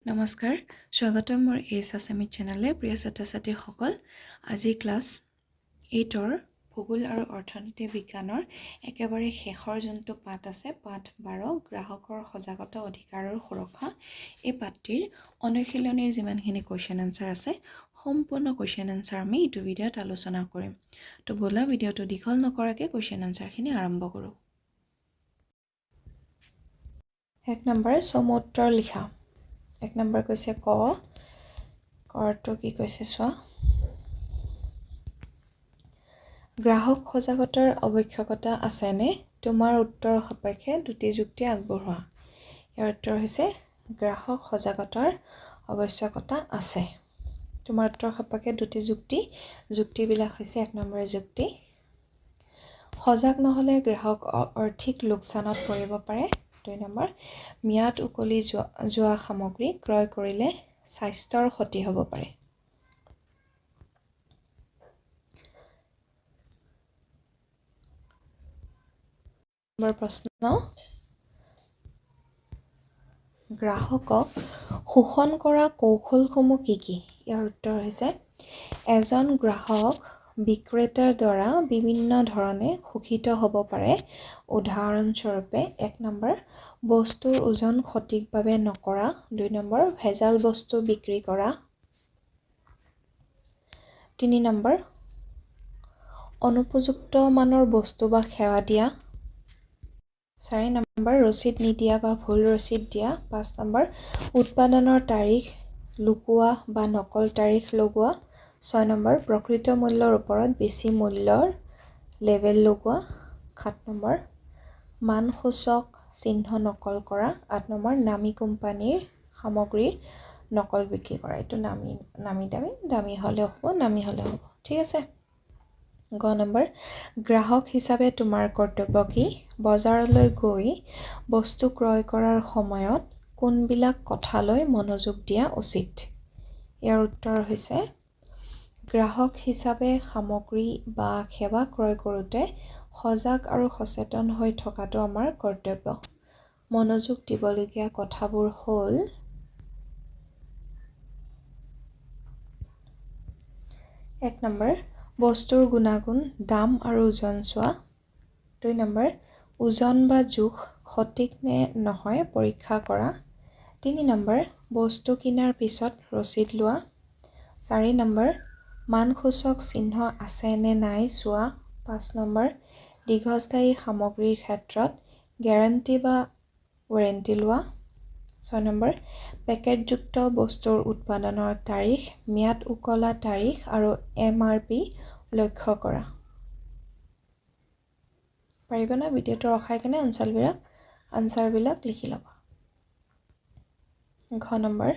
নমস্কাৰ স্বাগতম মোৰ এছ আছামি চেনেলে প্ৰিয় ছাত্ৰ ছাত্ৰীসকল আজি ক্লাছ 8ৰ ভূগোল আৰু অৰ্থনীতি বিজ্ঞানৰ একেবাৰে শেষৰ যোনটো পাঠ আছে পাঠ 12 গ্ৰাহকৰ সজাগতা অধিকাৰ আৰু সুৰক্ষা এই পাঠটিৰ অনুশীলনীৰ যিমানখিনি কোৱেশ্চন আনসাৰ আছে সম্পূৰ্ণ কোৱেশ্চন আনসাৰ আমি এইটো ভিডিঅ'ত আলোচনা কৰিম তো ব'লা ভিডিঅ'টো দীঘল নকৰাকৈ কোৱেশ্চন আনসাৰখিনি আৰম্ভ কৰোঁ 1 নম্বৰ চমু উত্তৰ লিখা 1 নম্বৰ কৈছে কৰটো কি কৈছে চোৱা গ্ৰাহক সজাগতাৰ আৱশ্যকতা আছেনে তোমাৰ উত্তৰ সাপেক্ষে দুটি যুক্তি আগবঢ়োৱা ইয়াৰ উত্তৰ হৈছে গ্ৰাহক সজাগতাৰ আৱশ্যকতা আছে তোমাৰ উত্তৰ সাপেক্ষে দুটি যুক্তিবিলাক হৈছে 1 নম্বৰ যুক্তি সজাগ নহলে গ্ৰাহক আৰ্থিক লোকচানত পৰিব পাৰে 2 নম্বৰ মিয়াদ উকলি যোৱা সামগ্ৰী ক্ৰয় কৰিলে স্বাস্থ্যৰ ক্ষতি হ'ব পাৰে নম্বৰ প্ৰশ্ন গ্ৰাহকক শোষণ কৰা কৌশলসমূহ কি ইয়াৰ উত্তৰ হৈছে এজন গ্ৰাহক বিক্ৰেতাৰ দ্বাৰা বিভিন্ন ধৰণে শোষিত হ'ব পাৰে উদাহৰণস্বৰূপে 1 নম্বৰ বস্তুৰ ওজন সঠিকভাৱে নকৰা 2 নম্বৰ ভেজাল বস্তু বিক্ৰী কৰা 3 নম্বৰ অনুপযুক্ত মানৰ বস্তু বা সেৱা দিয়া 4 নম্বৰ ৰচিদ নিদিয়া বা ভুল ৰচিদ দিয়া 5 নম্বৰ উৎপাদনৰ তাৰিখ লুকোৱা বা নকল তাৰিখ লগোৱা 6 নম্বৰ প্ৰকৃত মূল্যৰ ওপৰত বেছি মূল্যৰ লেবেল লগোৱা 7 নম্বৰ মানসূচক চিহ্ন নকল কৰা 8 নম্বৰ নামী কোম্পানীৰ সামগ্ৰীৰ নকল বিক্ৰী কৰা এইটো দামী হ'লে হ'ব ঠিক আছে গ নম্বৰ গ্ৰাহক হিচাপে তোমাৰ কৰ্তব্য কি বজাৰলৈ গৈ বস্তু ক্ৰয় কৰাৰ সময়ত কোনবিলাক কথালৈ মনোযোগ দিয়া উচিত ইয়াৰ উত্তৰ হৈছে গ্ৰাহক হিচাপে সামগ্ৰী বা সেৱা ক্ৰয় কৰোঁতে সজাগ আৰু সচেতন হৈ থকাটো আমাৰ কৰ্তব্য মনোযোগ দিবলগীয়া কথাবোৰ হ'ল 1 নম্বৰ বস্তুৰ গুণাগুণ দাম আৰু ওজন চোৱা 2 নম্বৰ ওজন বা জোখ সঠিক নে নহয় পৰীক্ষা কৰা 3 নম্বৰ বস্তু কিনাৰ পিছত ৰচিদ লোৱা 4 নম্বৰ মানসূচক চিহ্ন আছে নে নাই চোৱা 5 নম্বৰ দীৰ্ঘস্থায়ী সামগ্ৰীৰ ক্ষেত্ৰত গেৰাণ্টি বা ৱাৰেণ্টি লোৱা 6 নম্বৰ পেকেটযুক্ত বস্তুৰ উৎপাদনৰ তাৰিখ ম্যাদ উকলা তাৰিখ আৰু MRP লক্ষ্য কৰা পাৰিবা না ভিডিঅ'টো ৰখাই কিনে আনসাৰবিলাক লিখি ল'বা ঘ নম্বৰ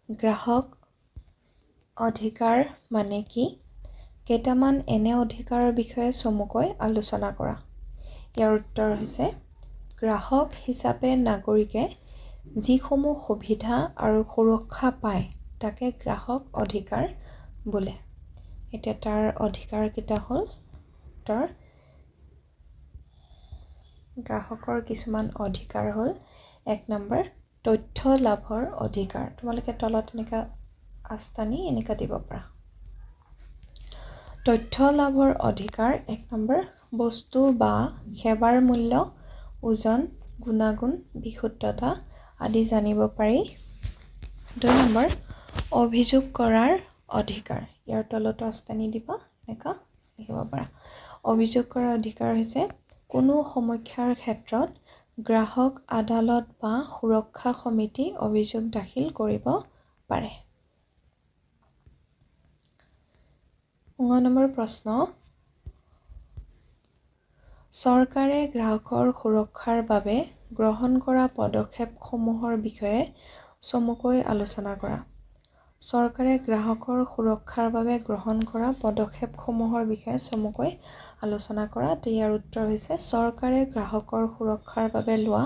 গ্ৰাহক অধিকাৰ মানে কি কেইটামান এনে অধিকাৰৰ বিষয়ে চমুকৈ আলোচনা কৰা ইয়াৰ উত্তৰ হৈছে গ্ৰাহক হিচাপে নাগৰিকে যিসমূহ সুবিধা আৰু সুৰক্ষা পায় তাকে গ্ৰাহক অধিকাৰ বোলে এতিয়া তাৰ অধিকাৰ কেইটা হ'ল তাৰ গ্ৰাহকৰ কিছুমান অধিকাৰ হ'ল 1 নম্বৰ তথ্য লাভৰ অধিকাৰ তোমালোকে তলত এনেকা আস্তানি এনেকা দিব পাৰা তথ্য লাভৰ অধিকাৰ 1 নম্বৰ বস্তু বা সেৱাৰ মূল্য ওজন গুণাগুণ বিশুদ্ধতা আদি জানিব পাৰি 2 নম্বৰ অভিযোগ কৰাৰ অধিকাৰ ইয়াৰ তলতো আস্তানি দিবা এনেকা লিখিব পাৰা অভিযোগ কৰাৰ অধিকাৰ হৈছে কোনো সমস্যাৰ ক্ষেত্ৰত গ্ৰাহক আদালত বা সুৰক্ষা সমিতি অভিযোগ দাখিল কৰিব পাৰে 9 নম্বৰ প্ৰশ্ন চৰকাৰে গ্ৰাহকৰ সুৰক্ষাৰ বাবে গ্ৰহণ কৰা পদক্ষেপসমূহৰ বিষয়ে চমুকৈ আলোচনা কৰা চৰকাৰে গ্ৰাহকৰ সুৰক্ষাৰ বাবে গ্ৰহণ কৰা পদক্ষেপসমূহৰ বিষয়ে চমুকৈ আলোচনা কৰা ইয়াৰ উত্তৰ হৈছে চৰকাৰে গ্ৰাহকৰ সুৰক্ষাৰ বাবে লোৱা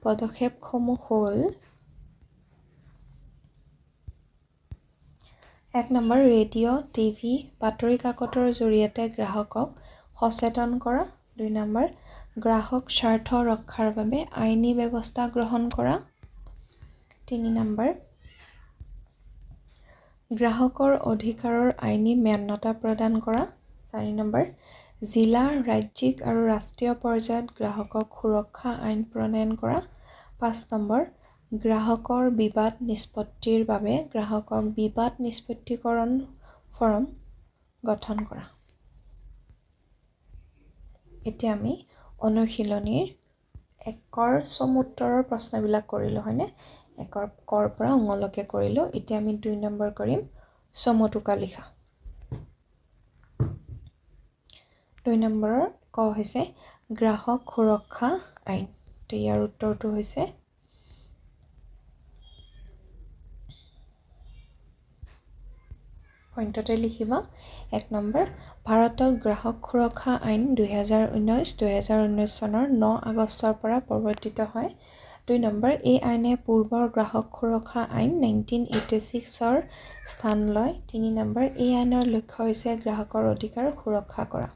পদক্ষেপসমূহ হ'ল 1 নম্বৰ ৰেডিঅ' টিভি বাতৰি কাকতৰ জৰিয়তে গ্ৰাহকক সচেতন কৰা 2 নম্বৰ গ্ৰাহক স্বাৰ্থ ৰক্ষাৰ বাবে আইনী ব্যৱস্থা গ্ৰহণ কৰা 3 নম্বৰ গ্ৰাহকৰ অধিকাৰৰ আইনী মান্যতা প্ৰদান কৰা 4 নম্বৰ জিলা ৰাজ্যিক আৰু ৰাষ্ট্ৰীয় পৰ্যায়ত গ্ৰাহকক সুৰক্ষা আইন প্ৰণয়ন কৰা 5 নম্বৰ গ্ৰাহকৰ বিবাদ নিষ্পত্তিৰ বাবে গ্ৰাহকক বিবাদ নিষ্পত্তিকৰণ ফৰম গঠন কৰা এতিয়া আমি অনুশীলনীৰ একৰ চমুত্তৰৰ প্ৰশ্নবিলাক কৰিলোঁ হয়নে একৰ কৰ পৰা অঙলৈকে কৰিলোঁ এতিয়া আমি 2 নম্বৰ কৰিম চমুটোকা লিখা 2 নম্বৰৰ ক হৈছে গ্ৰাহক সুৰক্ষা আইন তো ইয়াৰ উত্তৰটো হৈছে পইণ্টতে লিখিবা 1 নম্বৰ ভাৰতৰ গ্ৰাহক সুৰক্ষা আইন 2019 চনৰ 9 আগষ্টৰ পৰা প্ৰৱৰ্তিত হয় 2 নম্বৰ এই আইনে পূৰ্বৰ গ্ৰাহক সুৰক্ষা আইন 1986ৰ স্থান লয় 3 নম্বৰ এই আইনৰ লক্ষ্য হৈছে গ্ৰাহকৰ অধিকাৰ সুৰক্ষা কৰা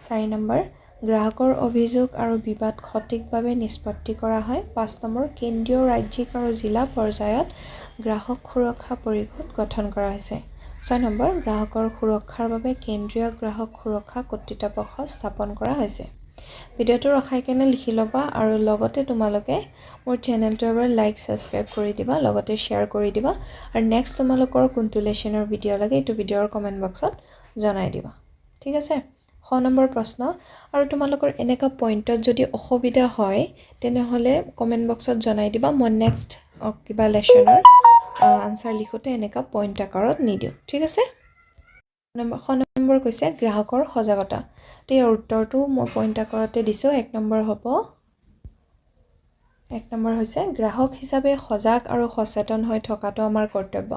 4 নম্বৰ গ্ৰাহকৰ অভিযোগ আৰু বিবাদ সঠিকভাৱে নিষ্পত্তি কৰা হয় 5 নম্বৰ কেন্দ্ৰীয় ৰাজ্যিক আৰু জিলা পৰ্যায়ত গ্ৰাহক সুৰক্ষা পৰিষদ গঠন কৰা হৈছে 6 নম্বৰ গ্ৰাহকৰ সুৰক্ষাৰ বাবে কেন্দ্ৰীয় গ্ৰাহক সুৰক্ষা কৰ্তৃপক্ষ স্থাপন কৰা হৈছে ভিডিঅ'টো ৰখাই কেনে লিখি ল'বা আৰু লগতে তোমালোকে মোৰ চেনেলটো এবাৰ লাইক সাবস্ক্ৰাইব কৰি দিবা লগতে শ্বেয়াৰ কৰি দিবা আৰু নেক্সট তোমালোকৰ কোনটো লেসনৰ ভিডিঅ' লাগে এইটো ভিডিঅ'ৰ কমেন্ট বক্সত জনাই দিবা ঠিক আছে 6 নম্বৰ প্ৰশ্ন আৰু তোমালোকৰ এনেকা পইণ্টত যদি অসুবিধা হয় তেনেহলে কমেন্ট বক্সত জনাই দিবা মই নেক্সট কিবা লেসনৰ আনসাৰ লিখোতে এনেকা পইণ্ট আকাৰত নিদিও ঠিক আছে 6 নম্বৰ কৈছে গ্ৰাহকৰ সজাগতা তে উত্তৰটো মই পইণ্ট আকাৰতে দিছো 1 নম্বৰ হ'ব 1 নম্বৰ হৈছে গ্ৰাহক হিচাপে সজাগ আৰু সচেতন হৈ থকাটো আমাৰ কৰ্তব্য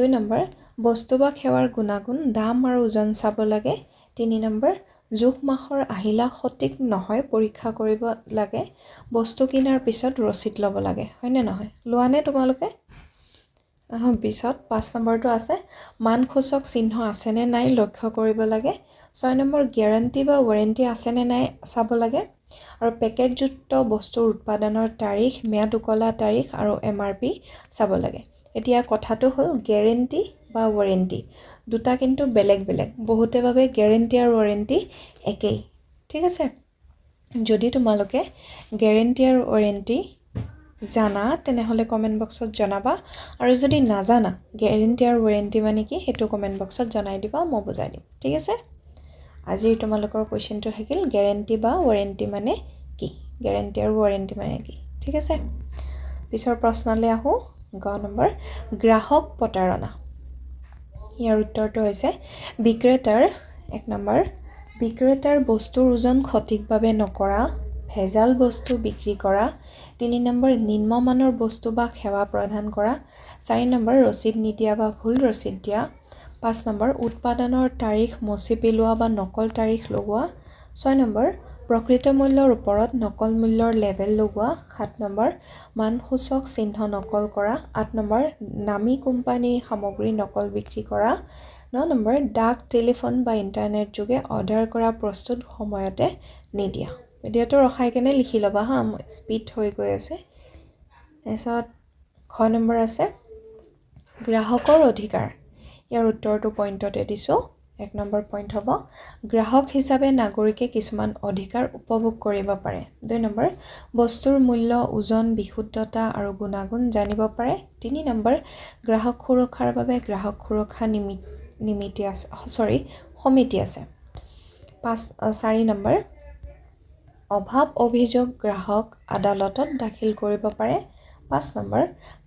2 নম্বৰ বস্তু বা সেৱাৰ গুণাগুণ দাম আৰু ওজন চাব লাগে 3 নম্বৰ জোখ মাখৰ আহিলা সঠিক নহয় পৰীক্ষা কৰিব লাগে বস্তু কিনাৰ পিছত ৰচিদ ল'ব লাগে হয়নে নহয় লোৱানে তোমালোকে পিছত 5 নম্বৰটো আছে মানসূচক চিহ্ন আছে নে নাই লক্ষ্য কৰিব লাগে 6 নম্বৰ গ্যাৰান্টি বা ওয়াৰেন্টি আছে নে নাই চাব লাগে আৰু পেকেটযুক্ত বস্তুৰ উৎপাদনৰ তাৰিখ ম্যাদ উকলা তাৰিখ আৰু এমআৰপি চাব লাগে এতিয়া কথাটো হ'ল গ্যাৰান্টি বা ওয়াৰেন্টি দুটা কিন্তু বেলেগ বেলেগ বহুতে ভাবে গ্যাৰান্টি আৰু ওয়াৰেন্টি একেই ঠিক আছে যদি তোমালোকে গ্যাৰান্টি আৰু ওয়াৰেন্টি জানা তেনেহলে কমেন্ট বক্সত জনাবা আৰু যদি নাজানা গ্যাৰান্টি আৰু ওয়াৰেন্টি মানে কি হেতু কমেন্ট বক্সত জনাই দিবা মই বুজাই দিম ঠিক আছে আজিৰ তোমালোকৰ কোৱেশ্চনটো থাকিল গ্যাৰান্টি বা ওয়াৰেন্টি মানে কি গ্যাৰান্টি আৰু ওয়াৰেন্টি মানে কি ঠিক আছে পিছৰ প্ৰশ্নলৈ আহো গ নম্বৰ গ্ৰাহক প্ৰতাৰণা ইয়াৰ উত্তৰটো হৈছে বিক্ৰেতাৰ 1 নম্বৰ বিক্ৰেতাৰ বস্তুৰ ওজন সঠিকভাৱে নকৰা ভেজাল বস্তু বিক্ৰী কৰা 3 নম্বৰ নিম্নমানৰ বস্তু বা সেৱা প্ৰদান কৰা 4 নম্বৰ ৰচিদ নিদিয়া বা ভুল ৰচিদ দিয়া 5 নম্বৰ উৎপাদনৰ তাৰিখ মচি পেলোৱা বা নকল তাৰিখ লগোৱা 6 নম্বৰ প্ৰকৃত মূল্যৰ ওপৰত নকল মূল্যৰ লেবেল লগোৱা 7 নম্বৰ মানসূচক চিহ্ন নকল কৰা 8 নম্বৰ নামী কোম্পানীৰ সামগ্ৰী নকল বিক্ৰী কৰা 9 নম্বৰ ডাক টেলিফোন বা ইন্টাৰনেট যোগে অৰ্ডাৰ কৰা প্ৰস্তুত সময়তে নিদিয়া ভিডিঅ'টো ৰখাই কেনে লিখি ল'বা হা স্পিড হৈ গৈ আছে এছত 6 নম্বৰ আছে গ্ৰাহকৰ অধিকাৰ ইয়াৰ উত্তৰটো পইণ্টতে দিছো 1 নম্বৰ পইণ্ট হ'ব গ্ৰাহক হিচাপে নাগৰিকে কিছুমান অধিকাৰ উপভোগ কৰিব পাৰে 2 নম্বৰ বস্তুৰ মূল্য ওজন বিশুদ্ধতা আৰু গুণাগুণ জানিব পাৰে 3 নম্বৰ গ্ৰাহক সুৰক্ষাৰ বাবে গ্ৰাহক সুৰক্ষা সমিতি আছে 4 নম্বৰ অভাৱ অভিযোগ গ্ৰাহক আদালতত দাখিল কৰিব পাৰে 5 নম্বৰ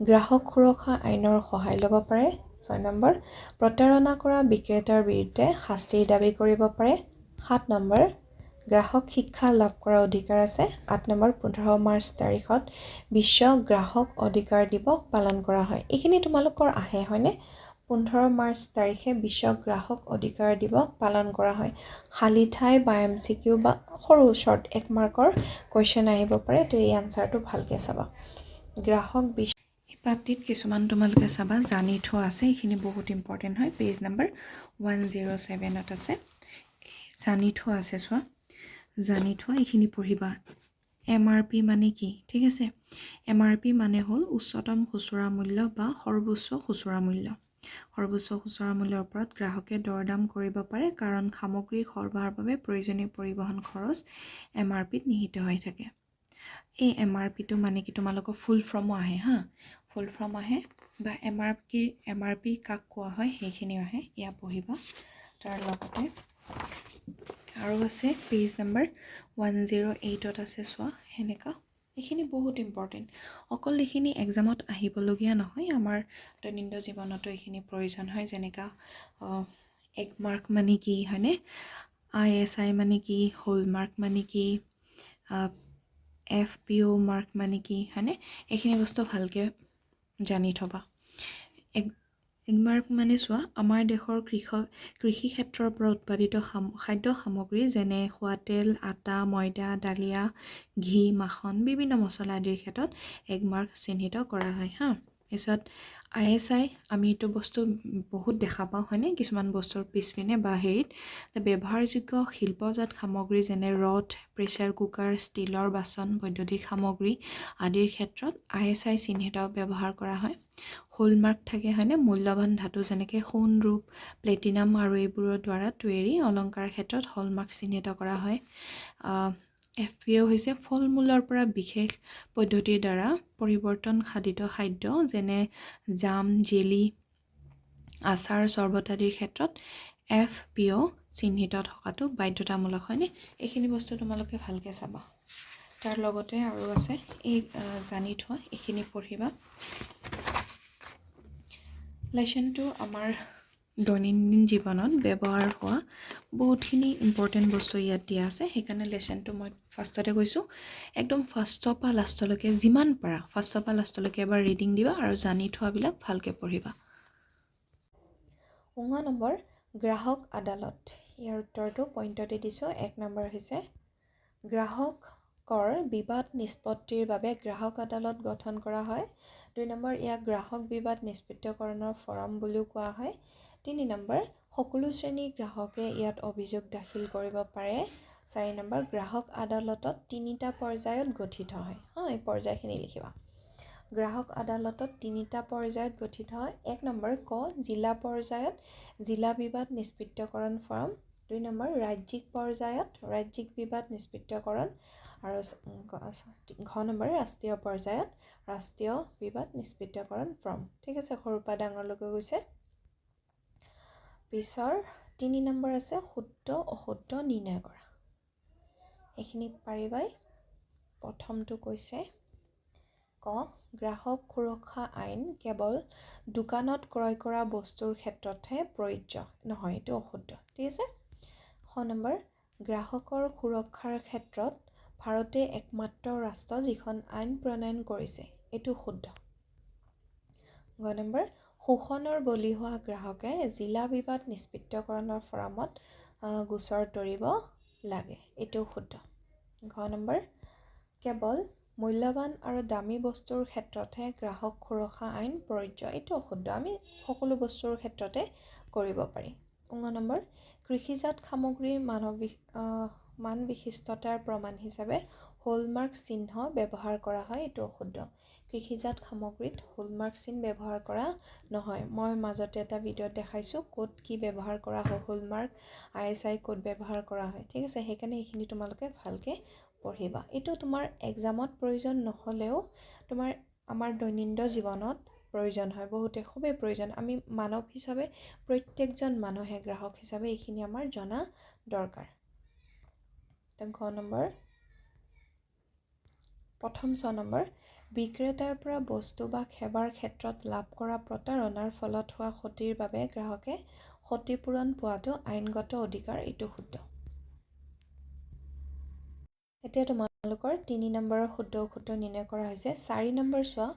গ্ৰাহক সুৰক্ষা আইনৰ সহায় ল'ব পাৰে 6 নম্বৰ প্ৰতাৰণা কৰা বিক্ৰেতাৰ বিৰুদ্ধে শাস্তিৰ দাবী কৰিব পাৰে 7 নম্বৰ গ্ৰাহক শিক্ষা লাভ কৰাৰ অধিকাৰ আছে 8 নম্বৰ 15 মাৰ্চ তাৰিখত বিশ্ব গ্ৰাহক অধিকাৰ দিৱস পালন কৰা হয় এইখিনি তোমালোকৰ আহে হয়নে 15 মাৰ্চ তাৰিখে বিশ্ব গ্ৰাহক অধিকাৰ দিৱস পালন কৰা হয় খালি ঠাই বা এমসিকিউ বা সৰু শৰ্ট 1 মাৰ্কৰ কোৱেশ্চন আহিব পাৰে তো এই আনসাৰটো ভালকে চাবা গ্ৰাহক পাতিত কিছুমান তোমালোকে চাবা জানি থোৱা আছে এইখিনি বহুত ইম্পৰ্টেন্ট হয় পেজ নম্বৰ 107 ত আছে জানি থোৱা আছে চোৱা জানি থোৱা এইখিনি পঢ়িবা MRP মানে কি ঠিক আছে MRP মানে হ'ল উচ্চতম খুচুৰা মূল্য বা সৰ্বোচ্চ খুচুৰা মূল্য সৰ্বোচ্চ খুচুৰা মূল্যৰ ওপৰত গ্ৰাহকে দৰদাম কৰিব পাৰে কাৰণ সামগ্ৰীৰ সৰবৰাহৰ বাবে প্ৰয়োজনীয় পৰিবহণ খৰচ MRPত নিহিত হৈ থাকে এই MRPটো মানে কি তোমালোকৰ ফুল ফৰ্মো আহে হা ফুল ফৰ্ম আহে বা MRP কাক কোৱা হয় সেইখিনি আহে ইয়া পঢ়িবা তাৰ লগতে আৰু আছে পেজ নম্বৰ 108ত আছে চোৱা হেনেকা এইখিনি বহুত ইম্পৰ্টেণ্ট অকল এইখিনি এক্সামত আহিবলগীয়া নহয় আমাৰ দৈনন্দিন জীৱনতো এইখিনি প্ৰয়োজন হয় যেনেকা এক মাৰ্ক মানে কি হয়নে ISI মানে কি হলমাৰ্ক মানে কি FPO মাৰ্ক মানে কি হয়নে এইখিনি বস্তু ভালকে জানি থবা এগমাৰ্ক মানে চোৱা আমাৰ দেশৰ কৃষি ক্ষেত্ৰৰ পৰা উৎপাদিত খাদ্য সামগ্ৰী যেনে খোৱা তেল আটা ময়দা ডালিয়া ঘি মাখন বিভিন্ন মছলা আদিৰ ক্ষেত্ৰত এগমাৰ্ক চিহ্নিত কৰা হয় হা পিছত ISI আমি এইটো বস্তু বহুত দেখা পাওঁ হয়নে কিছুমান বস্তুৰ পিছপিনে বা হেৰিত ব্যৱহাৰযোগ্য শিল্পজাত সামগ্ৰী যেনে ৰড প্ৰেছাৰ কুকাৰ ষ্টীলৰ বাচন বৈদ্যুতিক সামগ্ৰী আদিৰ ক্ষেত্ৰত ISI চিহ্নিত ব্যৱহাৰ কৰা হয় হলমাৰ্ক থাকে হয়নে মূল্যৱান ধাতু যেনেকৈ সোণ ৰূপ প্লেটিনাম আৰু এইবোৰৰ দ্বাৰা তৈয়াৰী অলংকাৰৰ ক্ষেত্ৰত হলমাৰ্ক চিহ্নিত কৰা হয় FPO হৈছে ফল মূলৰ পৰা বিশেষ পদ্ধতিৰ দ্বাৰা পৰিৱৰ্তন সাধিত খাদ্য যেনে জাম জেলি আচাৰ চৰ্বত আদিৰ ক্ষেত্ৰত FPO চিহ্নিত থকাটো বাধ্যতামূলক হয়নে এইখিনি বস্তু তোমালোকে ভালকে চাবা তাৰ লগতে আৰু আছে এই জানি থোৱা এইখিনি পঢ়িবা লেসনটো আমাৰ দৈনন্দিন জীৱনত ব্যৱহাৰ হোৱা বহুতখিনি ইম্পৰ্টেণ্ট বস্তু ইয়াত দিয়া আছে সেইকাৰণে লেসনটো মই ফাৰ্ষ্টতে কৈছোঁ একদম ফাৰ্ষ্টৰ পৰা লাষ্টলৈকে যিমান পাৰা ফাৰ্ষ্টৰ পৰা লাষ্টলৈকে এবাৰ ৰিডিং দিবা আৰু জানি থোৱাবিলাক ভালকে পঢ়িবা 9 নম্বৰ গ্ৰাহক আদালত ইয়াৰ উত্তৰটো পইণ্টতে দিছোঁ 1 নম্বৰ হৈছে গ্ৰাহকৰ বিবাদ নিষ্পত্তিৰ বাবে গ্ৰাহক আদালত গঠন কৰা হয় 2 নম্বৰ ইয়াক গ্ৰাহক বিবাদ নিষ্পত্তিকৰণৰ ফৰাম বুলিও কোৱা হয় 3 নম্বৰ সকলো শ্ৰেণীৰ গ্ৰাহকে ইয়াত অভিযোগ দাখিল কৰিব পাৰে 4 নম্বৰ গ্ৰাহক আদালতত 3টা পৰ্যায়ত গঠিত হয় এই পৰ্যায়খিনি লিখিবা গ্ৰাহক আদালতত 3টা পৰ্যায়ত গঠিত হয় 1 নম্বৰ ক জিলা পৰ্যায়ত জিলা বিবাদ নিষ্পত্তিকৰণ ফৰাম 2 নম্বৰ ৰাজ্যিক পৰ্যায়ত ৰাজ্যিক বিবাদ নিষ্পত্তিকৰণ আৰু ঘ নম্বৰ ৰাষ্ট্ৰীয় পৰ্যায়ত ৰাষ্ট্ৰীয় বিবাদ নিষ্পত্তিকৰণ ফৰ্ম ঠিক আছে সৰুৰ পৰা ডাঙৰলৈকে গৈছে পিছৰ 3 নম্বৰ আছে শুদ্ধ অশুদ্ধ নিৰ্ণয় কৰা এইখিনি পাৰিবাই প্ৰথমটো কৈছে ক গ্ৰাহক সুৰক্ষা আইন কেৱল দোকানত ক্ৰয় কৰা বস্তুৰ ক্ষেত্ৰতহে প্ৰযোজ্য নহয় এইটো অশুদ্ধ ঠিক আছে খ নম্বৰ গ্ৰাহকৰ সুৰক্ষাৰ ক্ষেত্ৰত ভাৰতে একমাত্ৰ ৰাষ্ট্ৰ যিখন আইন প্ৰণয়ন কৰিছে এইটো শুদ্ধ গ নম্বৰ শোষণৰ বলি হোৱা গ্ৰাহকে জিলা বিবাদ নিষ্পত্তিকৰণৰ ফৰামত গোচৰ তৰিব লাগে এইটো শুদ্ধ ঘ নম্বৰ কেৱল মূল্যৱান আৰু দামী বস্তুৰ ক্ষেত্ৰতহে গ্ৰাহক সুৰক্ষা আইন প্ৰযোজ্য এইটো অশুদ্ধ আমি সকলো বস্তুৰ ক্ষেত্ৰতে কৰিব পাৰি 9 নম্বৰ কৃষিজাত সামগ্ৰীৰ মান বিশিষ্টতাৰ প্ৰমাণ হিচাপে হলমাৰ্ক চিহ্ন ব্যৱহাৰ কৰা হয় এইটো অশুদ্ধ কৃষিজাত সামগ্ৰীত হলমাৰ্ক চিহ্ন ব্যৱহাৰ কৰা নহয় মই মাজতে এটা ভিডিঅ'ত দেখাইছোঁ ক'ত কি ব্যৱহাৰ কৰা হয় হলমাৰ্ক ISI ক'ত ব্যৱহাৰ কৰা হয় ঠিক আছে সেইকাৰণে এইখিনি তোমালোকে ভালকে পঢ়িবা এইটো তোমাৰ এক্সামত প্ৰয়োজন নহ'লেও তোমাৰ আমাৰ দৈনন্দিন জীৱনত প্ৰয়োজন হয় বহুতে খুবেই প্ৰয়োজন আমি মানৱ হিচাপে প্ৰত্যেকজন মানুহে গ্ৰাহক হিচাপে এইখিনি আমাৰ জনা দৰকাৰ ঘ নম্বৰ প্ৰথম 6 নম্বৰ বিক্ৰেতাৰ পৰা বস্তু বা সেৱাৰ ক্ষেত্ৰত লাভ কৰা প্ৰতাৰণাৰ ফলত হোৱা ক্ষতিৰ বাবে গ্ৰাহকে ক্ষতিপূৰণ পোৱাটো আইনগত অধিকাৰ এইটো শুদ্ধ এতিয়া তোমালোকৰ 3 নম্বৰৰ শুদ্ধ অশুদ্ধ নিৰ্ণয় কৰা হৈছে 4 নম্বৰ চোৱা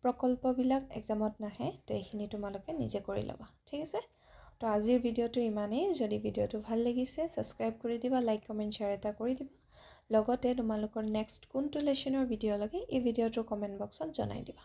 প্ৰকল্পবিলাক এক্সামত নাহে তো এইখিনি তোমালোকে নিজে কৰি ল'বা ঠিক আছে তো আজিৰ ভিডিঅ'টো ইমানেই যদি ভিডিঅ'টো ভাল লাগিছে ছাবস্ক্ৰাইব কৰি দিবা লাইক কমেণ্ট শ্বেয়াৰ এটা কৰি দিবা লগতে তোমালোকৰ নেক্সট কোনটো লেসনৰ ভিডিঅ' লাগে এই ভিডিঅ'টোৰ কমেণ্ট বক্সত জনাই দিবা